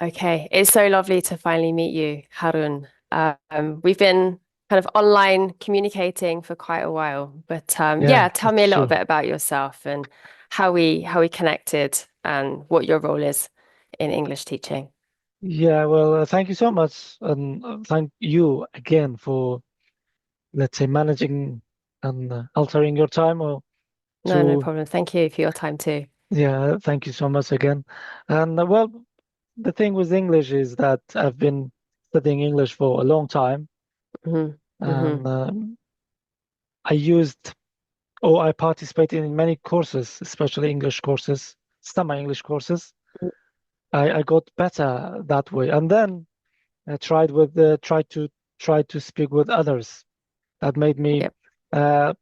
Okay, it's so lovely to finally meet you, Harun. We've been kind of online communicating for quite a while, but Yeah, yeah, tell me that's a little true. bit about yourself and how we connected and what your role is in English teaching. Yeah, well, thank you so much, and thank you again for, let's say, managing and altering your time or No, no to, problem. Thank you for your time too. yeah, thank you so much again. And well, the thing with English is that I've been studying English for a long time, Hmm. and Hmm. I used or I participated in many courses, especially English courses, summer English courses. I got better that way, and then I tried to speak with others. That made me Yep. uh,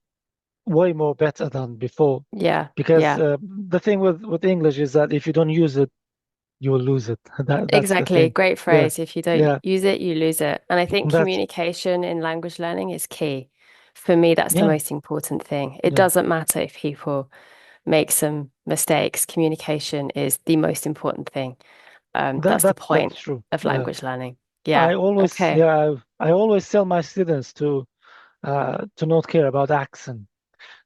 way more better than before. Yeah. Because Yeah. the thing with English is that if you don't use it, you will lose it. That's the Exactly. thing. Great Yeah, phrase. If you don't yeah, use it, you lose it. And I think that's communication in language learning is key. For me, that's the yeah, most important thing. It yeah. doesn't matter if people make some mistakes. Communication is the most important thing. That's the That's point true. of Yeah, language learning. Yeah. Okay. I always tell my students to not care about accent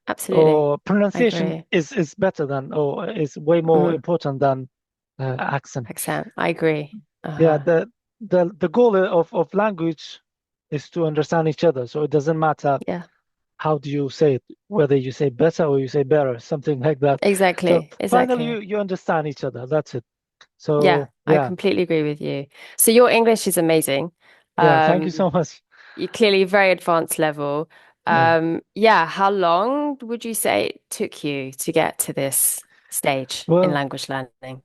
Absolutely. or I pronunciation agree. is better than or is way more Mhm. important than accent. Accent. I agree. Yeah, Uh-huh. the goal of language is to understand each other. So it doesn't matter Yeah. how do you say it, whether you say better or you say better, something like that. So Exactly. finally Exactly. you understand each other. That's it. Yeah, So I yeah, completely agree with you. So your English is amazing. yeah, thank you Um, so much. you're clearly very advanced level. Yeah. Yeah, how long would you say it took you to get to this stage in Well, language learning?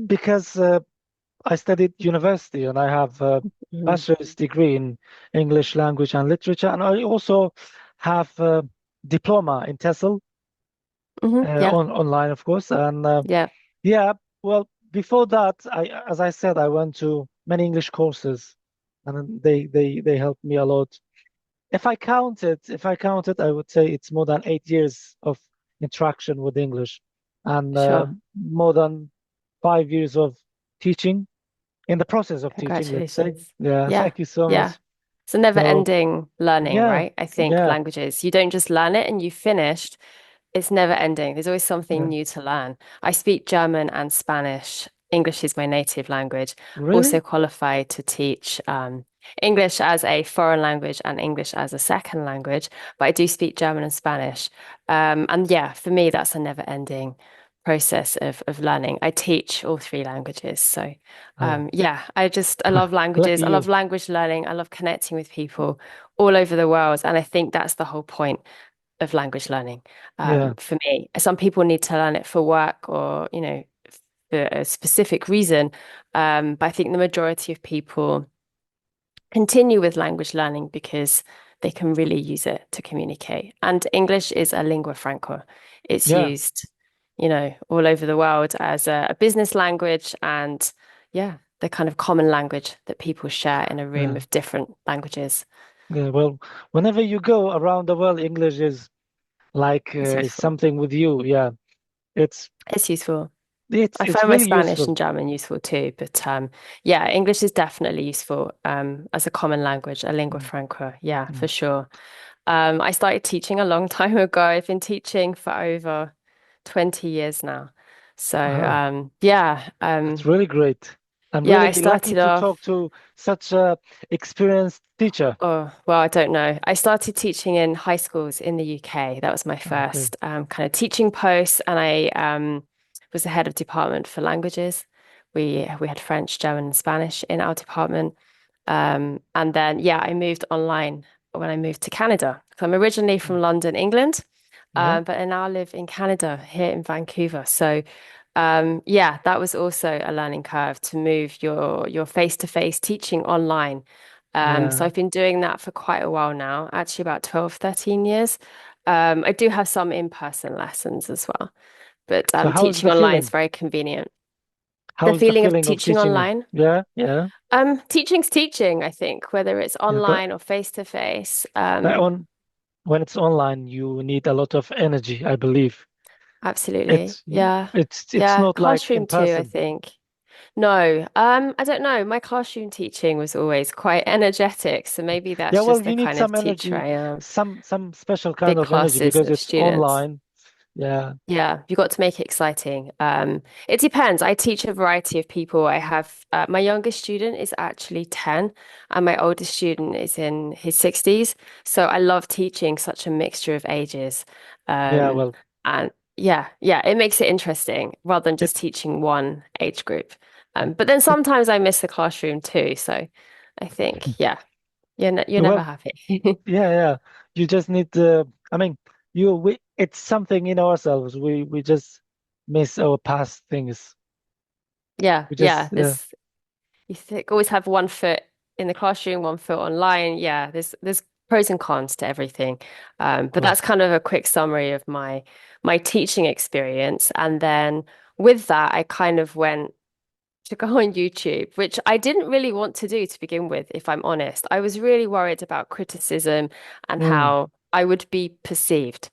because I studied university and I have a Hmm. bachelor's degree in English language and literature, and I also have a diploma in TESOL Yeah, online, of course. And yeah, yeah, well, before that, as I said, I went to many English courses, and then they helped me a lot. If I counted, I would say it's more than 8 years of interaction with English, and sure. more than 5 years of teaching in the process of teaching, let's say. Congratulations. Yeah, Yeah, thank you so yeah. much. It's a So, never-ending learning, yeah, right? I think yeah, languages, you don't just learn it and you finished. It's never ending. There's always something yeah. new to learn. I speak German and Spanish. English is my native language. Also Really? qualified to teach English as a foreign language and English as a second language, but I do speak German and Spanish. And yeah, for me, that's a never-ending process of learning. I teach all three languages. So Oh, yeah, I love lucky languages. I love you. language learning. I love connecting with people all over the world. And I think that's the whole point of language learning Yeah, for me. Some people need to learn it for work or, for a specific reason. But I think the majority of people continue with language learning because they can really use it to communicate. And English is a lingua franca. It's yeah, used, all over the world as a business language and, yeah, the kind of common language that people share in a room yeah, of different languages. yeah. Well, whenever you go around the world, English is like It's is useful. something with you. Yeah, it's It's useful. I it's find my really Spanish useful. and German useful too, but yeah, English is definitely useful as a common language, a lingua Mm, franca. Yeah, for mm. sure. I started teaching a long time ago. I've been teaching for over 20 years now. So Oh, yeah, that's really great. I'm yeah, I really lucky started to talk off. to such a experienced teacher. Oh, well, I don't know. I started teaching in high schools in the UK. That was my Okay. first kind of teaching post, and I was the head of department for languages. We had French, German, and Spanish in our department. And then yeah, I moved online when I moved to Canada. So I'm originally Mm. from London, England, Yeah, but I now live in Canada here in Vancouver. So yeah, that was also a learning curve to move your face-to-face teaching online. So yeah. I've been doing that for quite a while now, actually about 12, 13 years. I do have some in-person lessons as well, but So how is teaching the online is feeling? very convenient. How The is the feeling of feeling of teaching teaching? online, Yeah, yeah, teaching's teaching, I think, whether it's yeah. online or face-to-face. But on when it's online, you need a lot of energy, I believe. Absolutely. It's Yeah. it's Yeah. not like in Classroom too, I person. think. No, I don't know. My classroom teaching was always quite energetic, so maybe Yeah, that's well, just the you need kind of some teacher energy, I am. some special kind Big of energy classes because of it's students. online. Yeah, Yeah, you got to make it exciting. It depends. I teach a variety of people. I have my youngest student is actually 10, and my oldest student is in his 60s. So I love teaching such a mixture of ages. yeah. Um, Well, and yeah, it makes it interesting rather than it. just teaching one age group. But then it sometimes I miss the classroom too. So I think, yeah, you're never well, happy. yeah, yeah. You just need to. I mean, we. It's something in ourselves. We just miss our past things. Yeah, We yeah. just yeah, You think always have one foot in the classroom, one foot online. Yeah, there's pros and cons to everything. of But that's course. kind of a quick summary of my teaching experience. And then with that, I kind of went to go on YouTube, which I didn't really want to do to begin with, if I'm honest. I was really worried about criticism and Mm, how I would be perceived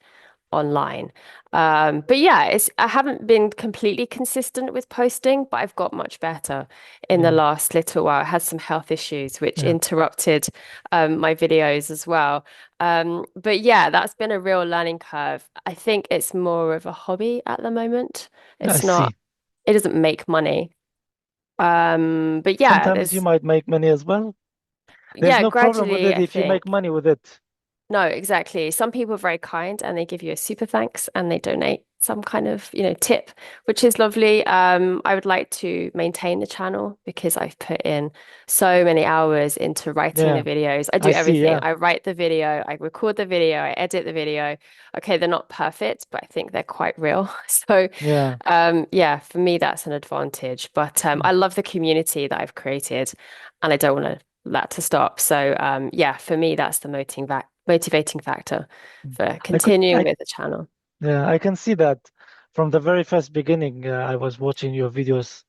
online. But yeah, I haven't been completely consistent with posting, but I've got much better in the yeah, last little while. I had some health issues which yeah. interrupted my videos as well. But yeah, that's been a real learning curve. I think it's more of a hobby at the moment. I It's not, see. it doesn't make money. But yeah, Sometimes you might make money as well. There's yeah, no problem with gradually, it I if you make think. money with it. No, exactly. Some people are very kind and they give you a super thanks and they donate some kind of, tip, which is lovely. I would like to maintain the channel because I've put in so many hours into writing the Yeah, videos. I do I see. everything. Yeah, I write the video, I record the video, I edit the video. Okay, they're not perfect, but I think they're quite real. So, yeah. yeah, for me, that's an advantage. But Mm, I love the community that I've created and I don't want that to stop. So yeah, for me, that's the motivating factor mm. for I could, continuing with the channel. yeah, I can see that from the very first beginning. I was watching your videos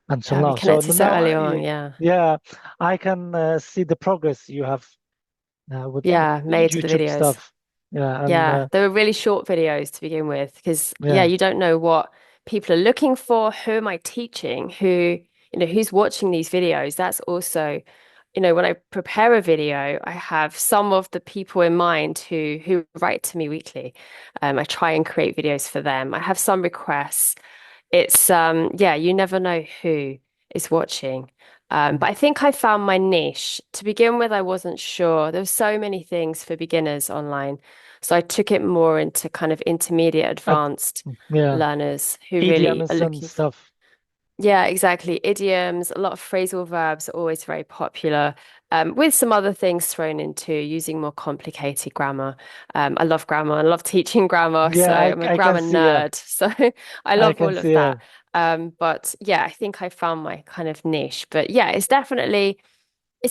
until Yeah, we now. So connected so now, early on. Yeah. yeah, I can see the progress you have with Yeah, made the YouTube videos. stuff. Yeah, and Yeah, they were really short videos to begin with because yeah, yeah, you don't know what people are looking for. Who am I teaching? Who's watching these videos? That's also, when I prepare a video, I have some of the people in mind who write to me weekly. I try and create videos for them. I have some requests. It's yeah, you never know who is watching. mm, But I think I found my niche. To begin with, I wasn't sure. There were so many things for beginners online. So I took it more into kind of intermediate, uh, advanced yeah, learners who really are idioms and looking for. stuff. Yeah, exactly. Idioms, a lot of phrasal verbs are always very popular, with some other things thrown into using more complicated grammar. I love grammar. I love teaching grammar. So Yeah, I'm a I can grammar see. Yeah, nerd. So I I love can all of see. Yeah, that. But yeah, I think I found my kind of niche. But yeah, it's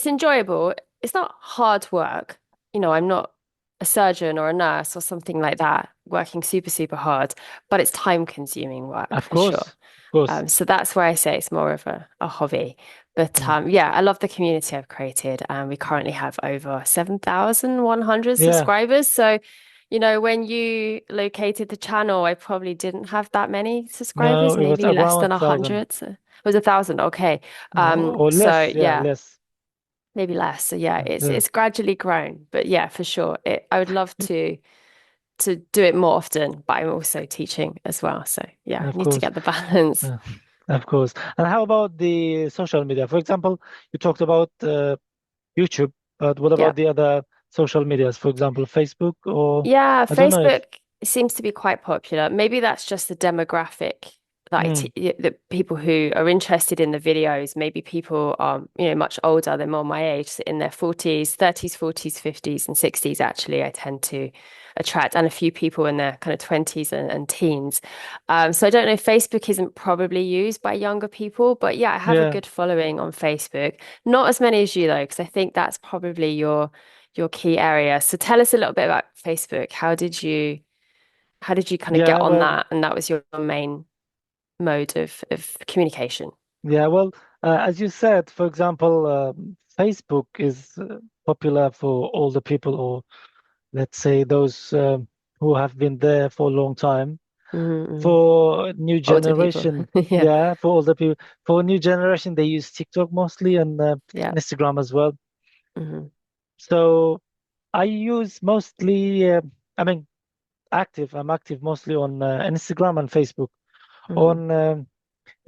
enjoyable. It's not hard work. I'm not a surgeon or a nurse or something like that, working super, super hard, but it's time consuming work of for sure. course, of course. So that's why I say it's more of a hobby. But Mm, yeah, I love the community I've created, and we currently have over 7,100 yeah, subscribers. So, when you located the channel, I probably didn't have that many no, subscribers, it was maybe less around than 1,000 100. So it was 1,000. Okay. or So less. Yeah, yeah, less. maybe less. So yeah, it's Yeah, it's gradually grown. But yeah, for sure, I would love to do it more often, but I'm also teaching as well. So yeah, of need to course. get the balance. Yeah, of course. And how about the social media? For example, you talked about YouTube, but what Yeah. about the other social medias? For example, Facebook or Yeah, I don't know if. Facebook seems to be quite popular. Maybe that's just the demographic Mm, the people who are interested in the videos. Maybe people are, much older, they're more my age, so in their 40s, 30s, 40s, 50s, and 60s, actually, I tend to attract, and a few people in their kind of 20s and teens. So I don't know, Facebook isn't probably used by younger people, but yeah, I have a yeah, good following on Facebook. Not as many as you though, because I think that's probably your key area. So tell us a little bit about Facebook. How did you kind of get yeah. on Well, that? And that was your main mode of communication. yeah. Well, as you said, for example, Facebook is popular for older people, or let's say those who have been there for a long time. Mm-hmm. For new Older people. generation, Yeah. yeah, for older people, for new generation, they use TikTok mostly Yeah. and Instagram as well. Hmm. So I use mostly, I mean, active. I'm active mostly on Instagram and Facebook. Hmm. On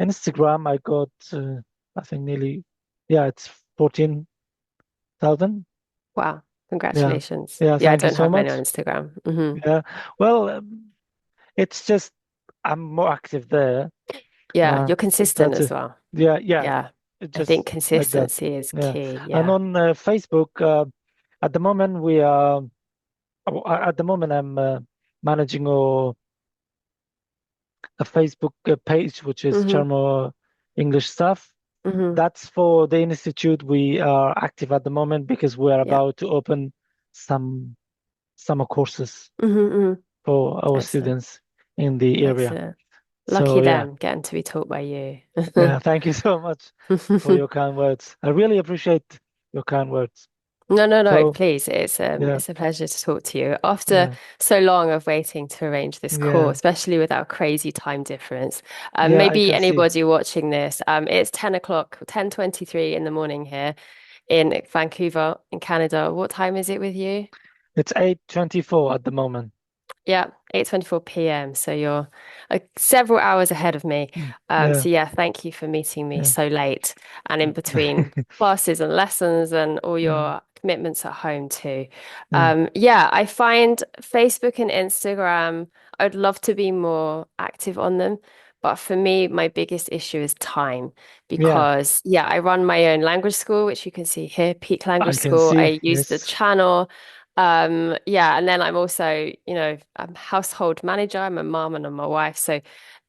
Instagram, I got, I think nearly, yeah, it's 14,000. Wow. Yeah, Congratulations. yeah. Yeah, I Thank you don't so have many on much. Instagram. Hmm. Yeah. Well, it's just I'm more active there Yeah, you're consistent compared as to, well. yeah, yeah. Yeah. It's I think just like that. consistency is Yeah. key. And Yeah. on Facebook, at the moment we are, at the moment I'm managing a Facebook page, which is Hmm. Charmo English stuff. Hmm. That's for the institute. We are active at the moment because we are Yeah. about to open some summer courses Hmm. Hmm. for our Excellent. students in the area. Excellent. So Lucky yeah, them getting to be taught by you. yeah. Thank you so much for your kind words. I really appreciate your kind words. No, no, no, So please. yeah, It's a pleasure to talk to you. After yeah, so long of waiting to arrange this call, yeah, especially with our crazy time difference. yeah. I Maybe can see anybody watching this, it's 10 o'clock, 10:23 in the morning here in Vancouver, in Canada. What time is it with you? it's 8:24 at the moment. Yeah, 8:24 p.m. So you're several hours ahead of me. Yeah, So yeah, thank you for meeting me yeah. so late and in between classes and lessons and all Mm, your commitments at home too. mm. Yeah, I find Facebook and Instagram, I'd love to be more active on them. But for me, my biggest issue is time Yeah, because, yeah, I run my own language school, which you can see here, Peak Language I can School. see. I use the Yes. channel. Yeah, and then I'm also, I'm household manager. I'm a mom and I'm a wife. So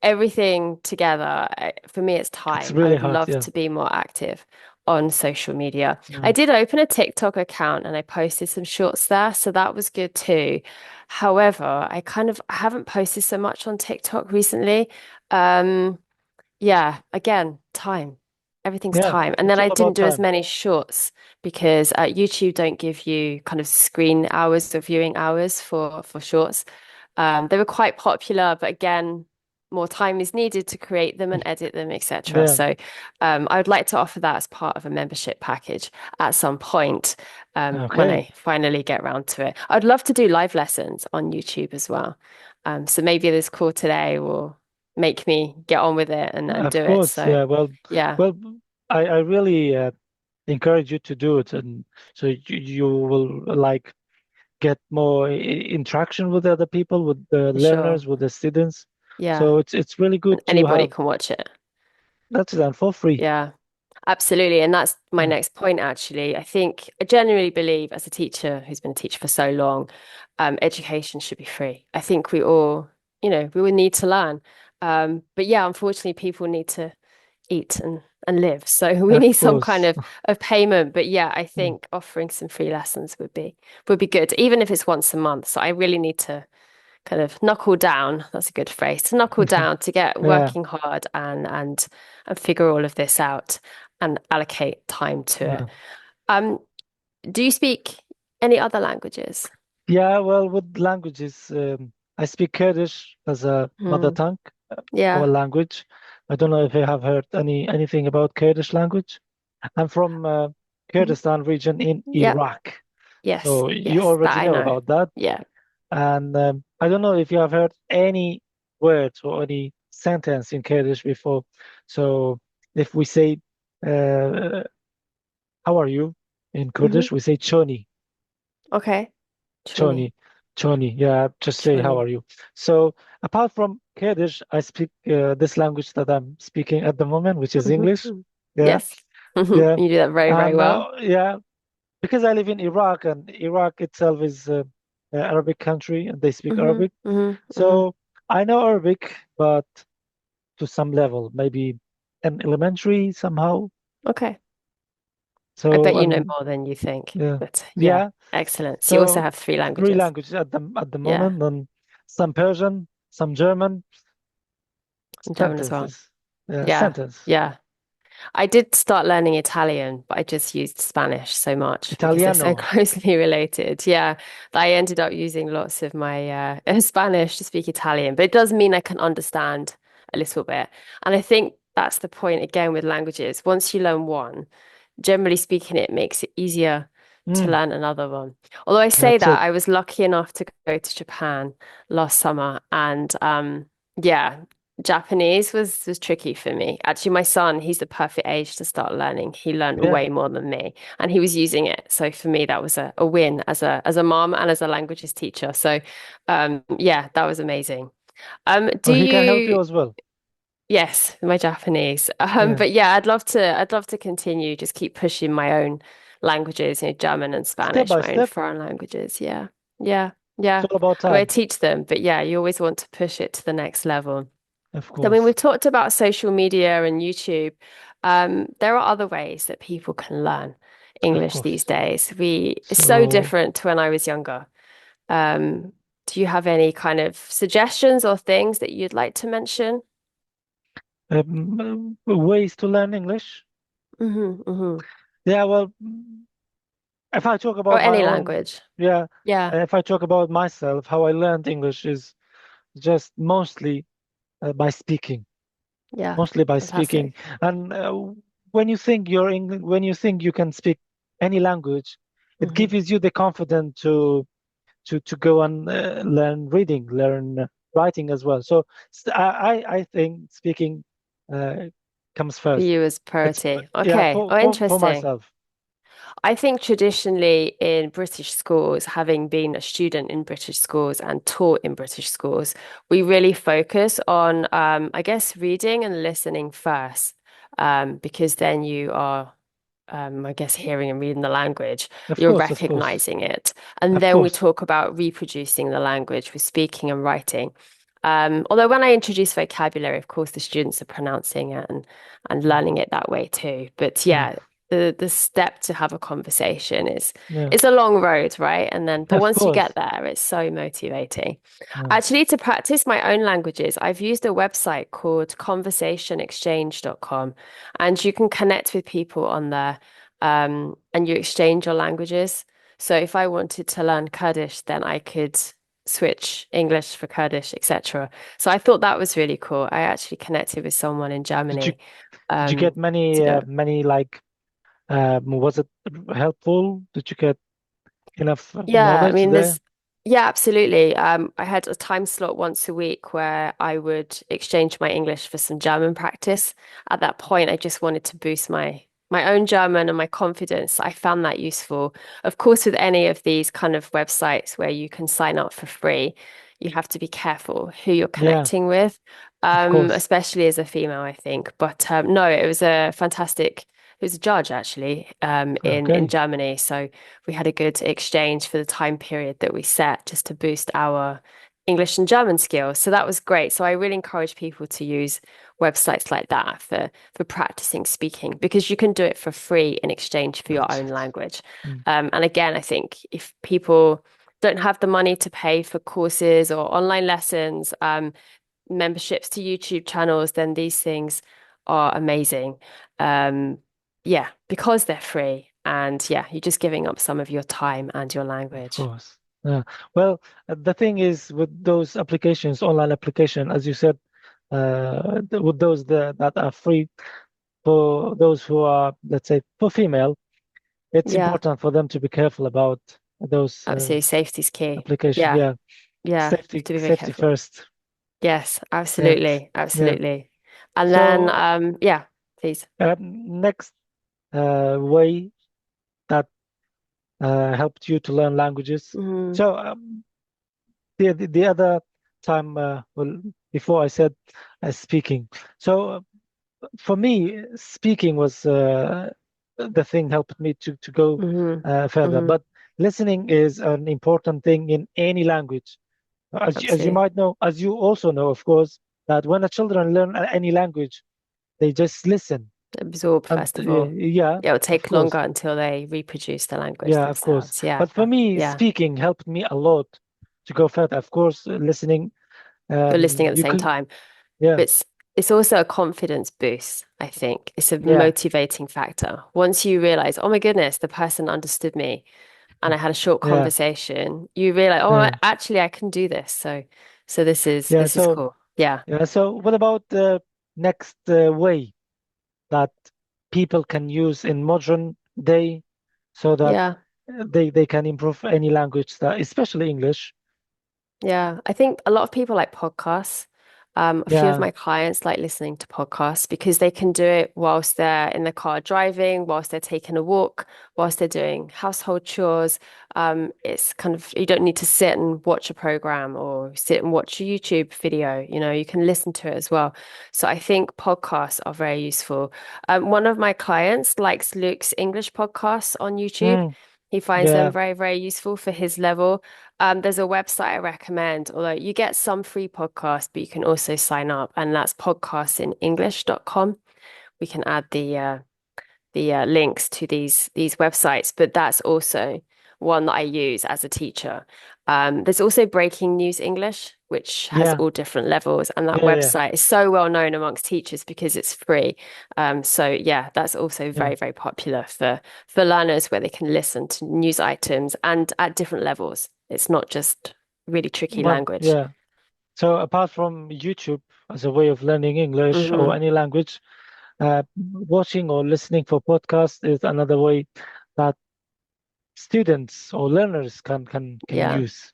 everything together, for me, it's It's time. I really would hard. love Yeah. to be more active on social media. I Mm. did open a TikTok account and I posted some shorts there, so that was good too. However, I haven't posted so much on TikTok recently. Um, yeah, again, time. Everything's Yeah. time. And It's then all I didn't about do as time. many shorts because YouTube don't give you kind of screen hours or viewing hours for shorts. They were quite popular, but again, more time is needed to create them and edit them, etc. Yeah. So I would like to offer that as part of a membership package at some point when Okay. I finally get around to it. I'd love to do live lessons on YouTube as well. So maybe this call today will make me get on with it and Of do it. course. So Yeah. yeah, Well, I really encourage you to do it, and so you will like get more interaction with other people, with the for sure. learners, with the students. Yeah. So it's really And good to anybody have can watch it. that's done for free. Yeah. Absolutely. And that's my Yeah. next point, actually. I genuinely believe, as a teacher who's been a teacher for so long, education should be free. I think we all, we will need to learn. But yeah, unfortunately, people need to eat and live. So we need Of some kind course. of payment. But yeah, I Mm. think offering some free lessons would be good, even if it's once a month. So I really need to kind of knuckle down. That's a good phrase, to knuckle down to get Yeah. working hard and figure all of this out and allocate time to Yeah. it. Um, do you speak any other languages? Yeah, well, with languages, I speak Kurdish as a mother Hmm. tongue, our Yeah. language. I don't know if you have heard anything about Kurdish language. I'm from Mhm. Kurdistan region in Yep. Iraq, Yes. so you Yes. That already I know know. about that. Yeah. And I don't know if you have heard any words or any sentence in Kurdish before. So if we say, uh, "How are you?" in Hmm. Kurdish, we say "Choni." Okay. Chuni. Choni, Choni, yeah, just say how Chuni. are you. So apart from Kurdish, I speak this language that I'm speaking at the moment, which is English. Hmm. Yeah, Yes. yeah, You do that very, very and well. yeah, because I live in Iraq, and Iraq itself is an Arabic country, and they speak Hmm. Arabic. Hmm. Hmm. So I know Arabic, but to some level, maybe an elementary somehow. Okay. I bet So you know and more than you think. yeah, But yeah, yeah. excellent. So you also So have three three languages. languages at the Yeah. moment, and some Persian, some German, And German as well. sentences. Yeah, Yeah. sentence. Yeah. I did start learning Italian, but I just used Spanish so much because they're so Italiano. closely related. Yeah, that I ended up using lots of my Spanish to speak Italian, but it does mean I can understand a little bit. And I think that's the point again with languages. Once you learn one, generally speaking, it makes it easier to Mm, learn another one. Although I say that's that, it. I was lucky enough to go to Japan last summer, and yeah, Japanese was tricky for me. Actually, my son, he's the perfect age to start learning. He learned Yeah. way more than me, and he was using it. So for me, that was a win as a mom and as a languages teacher. So yeah, that was amazing. Do Oh, he can help you you as well. Yes, my Japanese. Yeah. But yeah, I'd love to continue, just keep pushing my own languages, German and Step Spanish, by my own step. foreign languages. Yeah. Yeah. It's Yeah. all about I mean, I time, teach them, but yeah, you always want to push it to the next level. of I mean, course. we've talked about social media and YouTube. There are other ways that people can learn Of English these course. days. It's so So, different to when I was younger. Um, do you have any kind of suggestions or things that you'd like to mention? ways to learn English. Hmm. Yeah, well, if I talk Or about my any own, language. yeah, Yeah, if I talk about myself, how I learned English is just mostly by speaking, yeah. mostly by speaking. Fantastic. And when you think when you think you can speak any language, it Hmm. gives you the confidence to go and learn reading, learn writing as well. So I think speaking uh, comes For first. you as It's priority. yeah Okay. Oh, for interesting. myself. I think traditionally in British schools, having been a student in British schools and taught in British schools, we really focus on, I guess, reading and listening first, because then you are I guess, hearing and reading the language, Of you're course, of course, recognizing it. And of then we course. talk about reproducing the language with speaking and writing. Although when I introduce vocabulary, of course, the students are pronouncing it and learning it that way too. But Mm. yeah, the step to have a conversation is Yeah, it's a long road, right? And then, but of once you get course. there, it's so motivating. Yeah. Actually, to practice my own languages, I've used a website called conversationexchange.com, and you can connect with people on there, and you exchange your languages. So if I wanted to learn Kurdish, then I could switch English for Kurdish, etc. So I thought that was really cool. I actually connected with someone in Did you Germany, did you get to do it. many like was it helpful? Did you get enough Yeah, I knowledge mean, there? yeah, absolutely. I had a time slot once a week where I would exchange my English for some German practice. At that point, I just wanted to boost my own German and my confidence. I found that useful. Of course, with any of these kind of websites where you can sign up for free, you have to be careful who you're Yeah, connecting with, of course. especially as a female, I think. But no, it was a fantastic. It was a judge actually, in Okay. Germany, so we had a good exchange for the time period that we set just to boost our English and German skills. So that was great. So I really encourage people to use websites like that for practicing speaking because you can do it for free in exchange for your That's own it. language. Mm. And again, I think if people don't have the money to pay for courses or online lessons, memberships to YouTube channels, then these things are amazing. Um, yeah, because they're free. And yeah, you're just giving up some of your time and your Of language. course. Yeah. Well, the thing is with those applications, online application, as you said, with those that are free for those who are, let's say, for female, it's Yeah, important for them to be careful about those absolutely. Safety's key. application. Yeah, Yeah, yeah. You have to be very safety careful. first. Yes, Yeah, absolutely. yeah. Absolutely. And then, So yeah, please. next way that helped you to learn languages. Hmm. So the other time, well, before I said speaking. So for me, speaking was the thing helped me to go Hmm. further. Hmm. But listening is an important thing in any language. As you Absolutely. might know, as you also know, of course, that when a children learn any language, they just listen. Absorb, And first of all. yeah, It'll of take longer course, until they reproduce the language yeah, of course. themselves. Yeah. But for me, Yeah. speaking helped me a lot to go further. Of course, listening, You're listening at the you same could, time. yeah, But it's also a confidence boost, I think. It's a Yeah, motivating factor. Once you realize, oh my goodness, the person understood me and I had a short yeah, conversation, you realize, oh, yeah, actually I can do this. So yeah. this is So, cool. Yeah. yeah. So, what about the next way that people can use in modern day so that Yeah. they can improve any language that, especially English? Yeah, I think a lot of people like podcasts. A few of Yeah, my clients like listening to podcasts because they can do it whilst they're in the car driving, whilst they're taking a walk, whilst they're doing household chores. It's kind of, you don't need to sit and watch a program or sit and watch a YouTube video. You know, you can listen to it as well. So I think podcasts are very useful. One of my clients likes Luke's English podcasts on YouTube. mm, He finds them yeah, very, very useful for his level. There's a website I recommend, although you get some free podcasts, but you can also sign up, and that's podcastinenglish.com. We can add the links to these websites, but that's also one that I use as a teacher. There's also Breaking News English, which has yeah, all different levels, and that yeah, yeah, website is so well known amongst teachers because it's free. So yeah, that's also yeah. very, very popular for learners where they can listen to news items and at different levels. It's not just really tricky Well, language. yeah. So apart from YouTube as a way of learning English or Hmm. any language, watching or listening for podcasts is another way that students or learners can Yeah. use.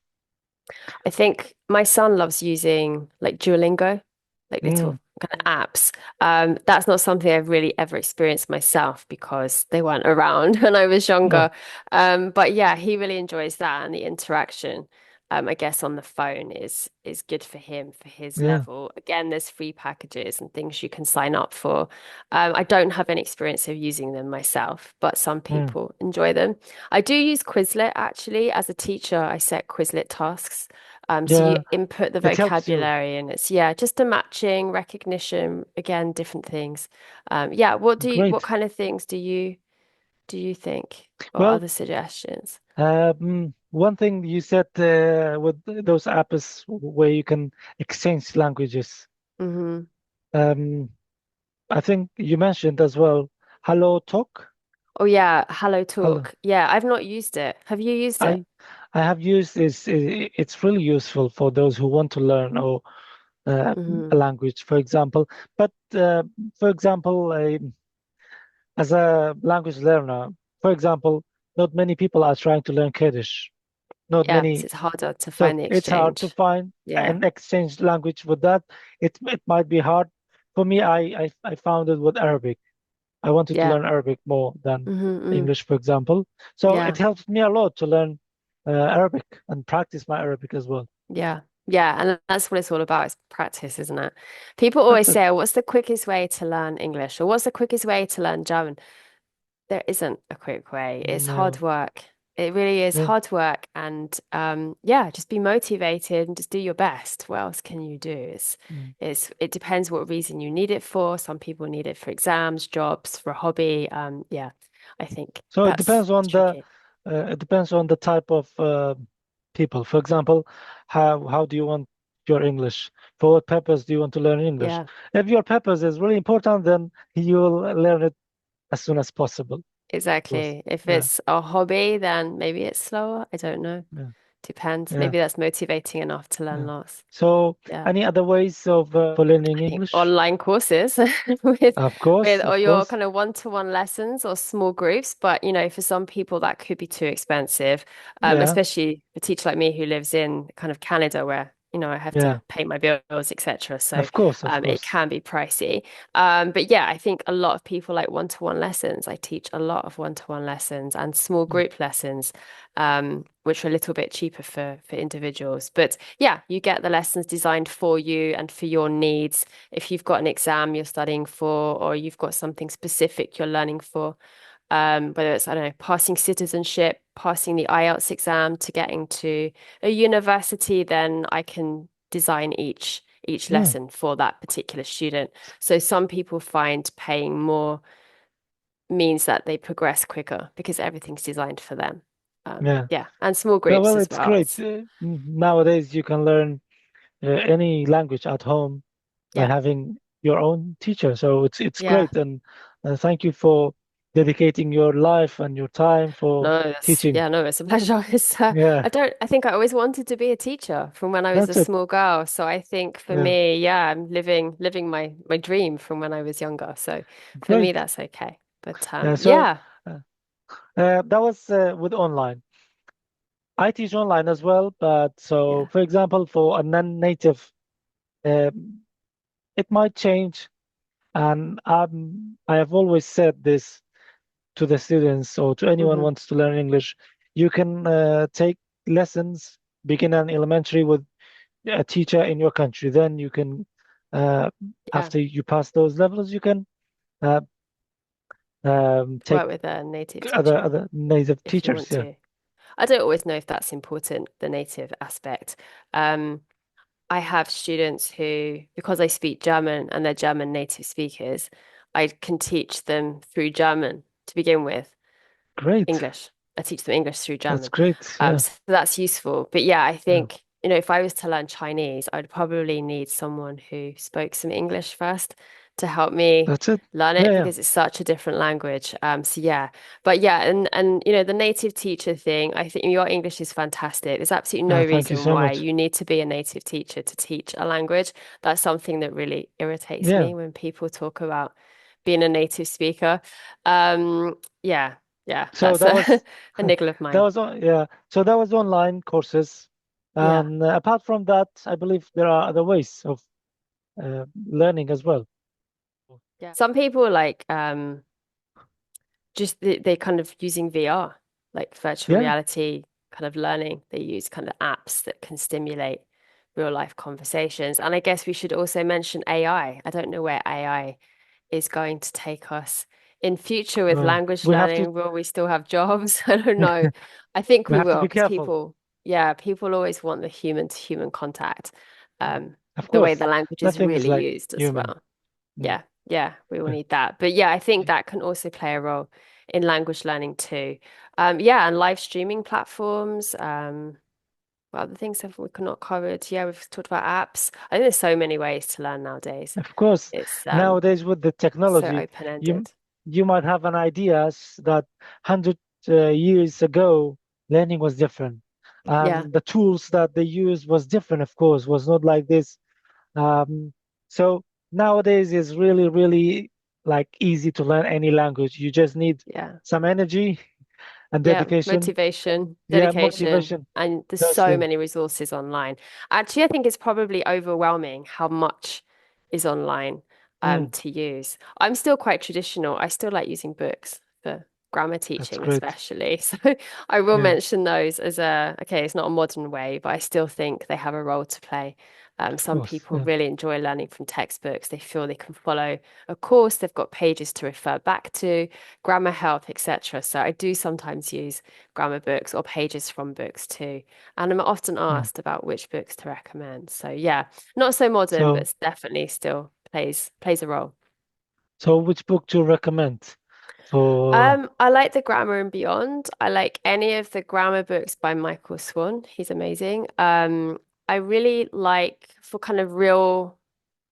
I think my son loves using like Duolingo, like Mm, little kind of apps. That's not something I've really ever experienced myself because they weren't around when I was yeah, younger. But yeah, he really enjoys that and the interaction. I guess on the phone is good for him for his yeah, level. Again, there's free packages and things you can sign up for. I don't have any experience of using them myself, but some mm, people enjoy them. I do use Quizlet actually. As a teacher, I set Quizlet tasks. So you yeah. input the It helps you. vocabulary and it's yeah, just a matching, recognition, again, different things. Yeah, what Great. kind of things do you think or Well, other suggestions? one thing you said with those apps where you can exchange languages. Hmm. Um, I think you mentioned as well, Hello Talk. Oh yeah, Hello Hello. Talk. Yeah, I've not used it. Have you used it? I I have used this. It's really useful for those who want to learn or uh, a Hmm. language, for example. But for example, as a language learner, for example, not many people are trying to learn Kurdish. Not Yeah, because many. it's harder to So find the it's hard to exchange. find Yeah, an exchange language with that. It might be hard. For me, I found it with Arabic. I wanted to yeah. learn Arabic more than Hmm. English, for example. So it Yeah. helps me a lot to learn Arabic and practice my Arabic as well. Yeah. Yeah. And that's what it's all about. It's practice, isn't it? People That's always it. say, "Oh, what's the quickest way to learn English? Or what's the quickest way to learn German?" There isn't a quick way. It's hard No, work. It really is yeah, hard work. And yeah, just be motivated and just do your best. What else can you do? mm. It depends what reason you need it for. Some people need it for exams, jobs, for a hobby. Yeah, I think So that's tricky. it depends on the type of people. For example, how do you want your English? For what purpose do you want to learn English? Yeah. If your purpose is really important, then you will learn it as soon as possible. Yes. Exactly. If Yeah, it's a hobby, then maybe it's slower. I don't know. yeah, Depends. yeah, Maybe that's motivating enough to learn yeah. lots. So, Yeah. any other ways of for learning I think English? online courses Of with course, or of your course. kind of one-to-one lessons or small groups. But you know, for some people that could be too expensive. Yeah, Especially a teacher like me who lives in kind of Canada where, you know, I have yeah. to pay my bills, etc. So Of course, of it course. can be pricey. But yeah, I think a lot of people like one-to-one lessons. I teach a lot of one-to-one lessons and small Mm, group lessons, which are a little bit cheaper for individuals. But yeah, you get the lessons designed for you and for your needs. If you've got an exam you're studying for, or you've got something specific you're learning for, whether it's, I don't know, passing citizenship, passing the IELTS exam to getting to a university, then I can design each mm, lesson for that particular student. So some people find paying more means that they progress quicker because everything's designed for them. yeah. Yeah, and small Well, groups well, as it's well. great. Nowadays, you can learn any language at home by Yeah, having your own teacher. So it's Yeah. great, and thank you for dedicating your life and your time for No, it's teaching. yeah, no, it's a pleasure. Yeah, I think I always wanted to be a teacher from when I was a that's it. small girl. So I think for Yeah, me, yeah, I'm living my dream from when I was younger. So for me, great. that's okay. But Yeah, so yeah, uh, that was with online. I teach online as well, but so yeah, for example, for a non-native, um, it might change. And I have always said this to the students or to anyone who hmm wants to learn English. You can take lessons, begin an elementary with a teacher in your country. Then you can, uh, yeah. after you pass those levels, you can uh, take Work with a native other teacher other native if you teachers. want Yeah, to. I don't always know if that's important, the native aspect. Um, I have students who, because I speak German and they're German native speakers, I can teach them through German to begin with. great. English. I teach them English through That's German. great. Yeah, So that's useful. But yeah, I yeah. think, if I was to learn Chinese, I'd probably need someone who spoke some English first to help me That's it. learn Yeah, it yeah. because it's such a different language. So yeah. But yeah, and the native teacher thing, I think your English is fantastic. There's absolutely no Thank you reason so why much. you need to be a native teacher to teach a language. That's something that really irritates Yeah. me when people talk about being a native speaker. Yeah, yeah, So that's that was a niggle of that mine. was yeah. So that was online courses, Yeah. and apart from that, I believe there are other ways of learning as well. Yeah. Some people like just they kind of using VR, like virtual Yeah, reality kind of learning. They use kind of apps that can stimulate real life conversations. And I guess we should also mention AI. I don't know where AI is going to take us in future with language we have to learning. Will we still have jobs? I don't know. I think we we have to will be because careful. people always want the human to human contact. Of The way course, the language is nothing is really like used as human. well. Yeah, Yeah, we will yeah. need that. But yeah, I think that can also play a role in language learning too. Yeah, and live streaming platforms. Well, the things have we not covered. Yeah, we've talked about apps. I think there's so many ways to learn nowadays. Of course, It's nowadays with the so technology, you open-ended. you might have an idea that 100 years ago learning was different, Yeah, and the tools that they used was different. Of course, was not like this. So nowadays is really, really like easy to learn any language. You just need yeah. some energy and Yeah, dedication. motivation, Yeah, dedication, motivation. and there's Those so things. many resources online. Actually, I think it's probably overwhelming how much is online Mm, to use. I'm still quite traditional. I still like using books for grammar that's teaching, great. especially. So I will Yeah, mention those as okay, it's not a modern way, but I still think they have a role to play. of Some course. people Yeah, really enjoy learning from textbooks. They feel they can follow a course, they've got pages to refer back to grammar help, etc. So I do sometimes use grammar books or pages from books too. And I'm often yeah. asked about which books to recommend. So yeah, not so modern, but So, it's definitely still plays a role. so which book do you recommend for? I like the Grammar and Beyond. I like any of the grammar books by Michael Swan. He's amazing. I really like for kind of real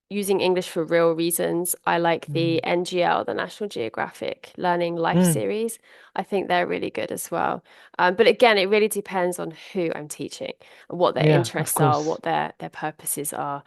using English for real reasons. I like Mm, the NGL, the National Geographic Learning Life mm, series. I think they're really good as well. But again, it really depends on who I'm teaching and what their yeah, of interests are, course. what their purposes are.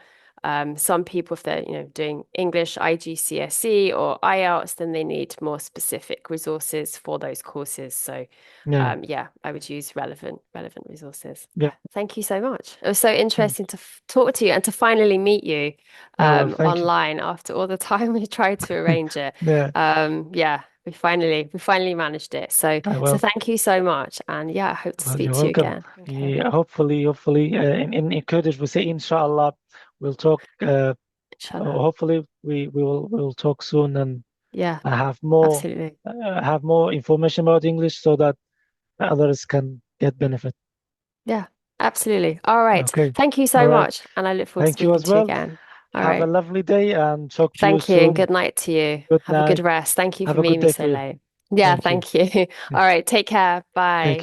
Some people, if they're, doing English, IGCSE or IELTS, then they need more specific resources for those courses. So Yeah, yeah, I would use relevant resources. yeah. Thank you so much. It was so Mm. interesting to talk to you and to finally meet you Oh, well, thank you. online after all the time we tried to arrange it. Yeah, Yeah, we finally managed it. I So will. thank you so much. And yeah, I hope to Well, speak you're to you welcome. again. Okay. Yeah, hopefully, in Kurdish we say inshallah. We'll talk. Inshallah. Hopefully, we will talk soon and Yeah, have more absolutely. information about English so that others can get benefit. Yeah, absolutely. All right. Okay. Thank you All so right. much. And I look forward to Thank you speaking as to you well. again. All Have a right. lovely day and talk to you Thank you and soon. good night to you. Good Have a good night. rest. Thank you Have for a meeting good me day so for you. late. Yeah, Thank you. thank you. All right. Take care. Take Bye. care.